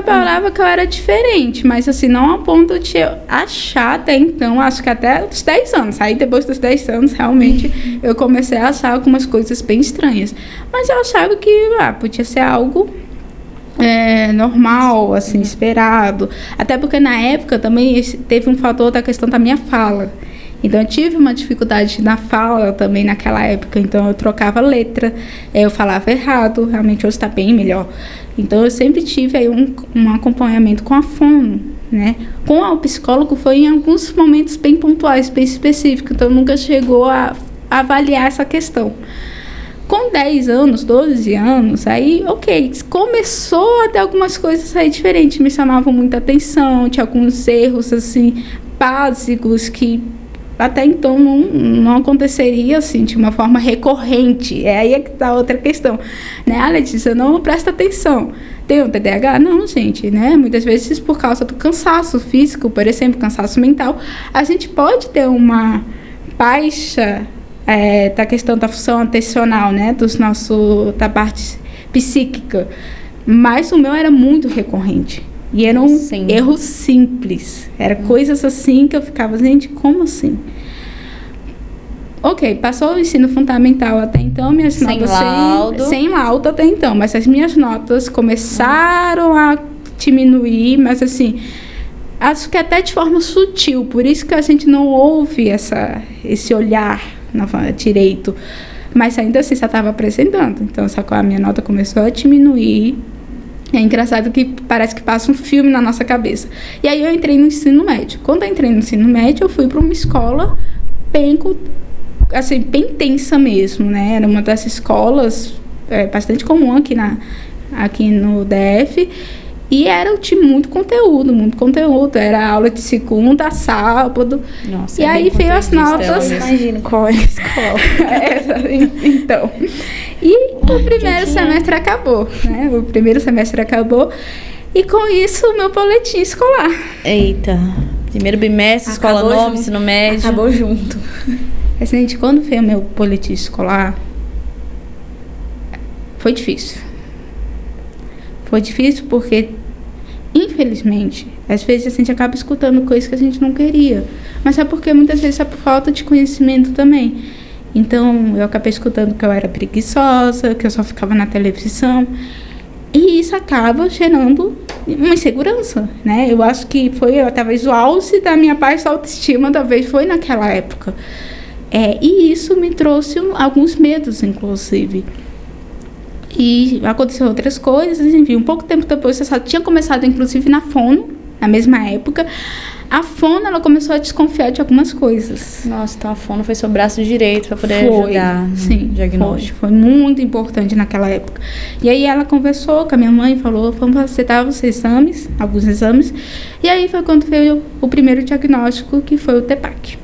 trabalhava que eu era diferente, mas assim, não a ponto de eu achar até então, acho que até os 10 anos. Aí depois dos 10 anos, realmente, eu comecei a achar algumas coisas bem estranhas. Mas eu achava que podia ser algo normal, assim, esperado. Até porque na época também teve um fator da questão da minha fala. Então, eu tive uma dificuldade na fala também naquela época. Então, eu trocava letra, eu falava errado. Realmente, hoje está bem melhor. Então, eu sempre tive aí um acompanhamento com a fono, né? Com o psicólogo foi em alguns momentos bem pontuais, bem específicos. Então, nunca chegou a avaliar essa questão. Com 10 anos, 12 anos, aí, começou a ter algumas coisas aí diferentes. Me chamavam muita atenção, tinha alguns erros, assim, básicos que até então não aconteceria assim, de uma forma recorrente. Aí é que está outra questão, né? Letícia, não presta atenção. Tem um TDAH? Não, gente, né? Muitas vezes por causa do cansaço físico, por exemplo, cansaço mental, a gente pode ter uma baixa da questão da função atencional, né? Da parte psíquica. Mas o meu era muito recorrente. E eram erros simples. Era coisas assim que eu ficava, gente, como assim? Passou o ensino fundamental até então, minhas notas sem laudo até então, mas as minhas notas começaram a diminuir, mas assim, acho que até de forma sutil, por isso que a gente não ouve esse olhar direito, mas ainda assim já estava apresentando, então a minha nota começou a diminuir. É engraçado que parece que passa um filme na nossa cabeça. E aí eu entrei no ensino médio. Quando eu entrei no ensino médio, eu fui para uma escola bem tensa mesmo, né? Era uma das escolas bastante comum aqui no DF. E era muito conteúdo. Era aula de segunda a sábado. Nossa, e aí veio as notas. Eu imagino qual é a escola. Então. E o primeiro semestre acabou, né? O primeiro semestre acabou. E com isso, o meu boletim escolar. Eita. Primeiro bimestre, escola nova, ensino médio. Acabou junto. Gente, quando veio o meu boletim escolar, foi difícil. Foi difícil porque, infelizmente, às vezes a gente acaba escutando coisas que a gente não queria. Mas é porque muitas vezes é por falta de conhecimento também. Então, eu acabei escutando que eu era preguiçosa, que eu só ficava na televisão. E isso acaba gerando uma insegurança, né? Eu acho que foi, talvez, o auge da minha baixa autoestima, talvez foi naquela época. E isso me trouxe alguns medos, inclusive. E aconteceu outras coisas, enfim, um pouco tempo depois, eu só tinha começado, inclusive, na fono, na mesma época. A fono, ela começou a desconfiar de algumas coisas. Nossa, então a fono foi seu braço direito para poder ajudar no diagnóstico. Foi muito importante naquela época. E aí ela conversou com a minha mãe, falou, vamos aceitar os exames, alguns exames. E aí foi quando veio o primeiro diagnóstico, que foi o TPAC.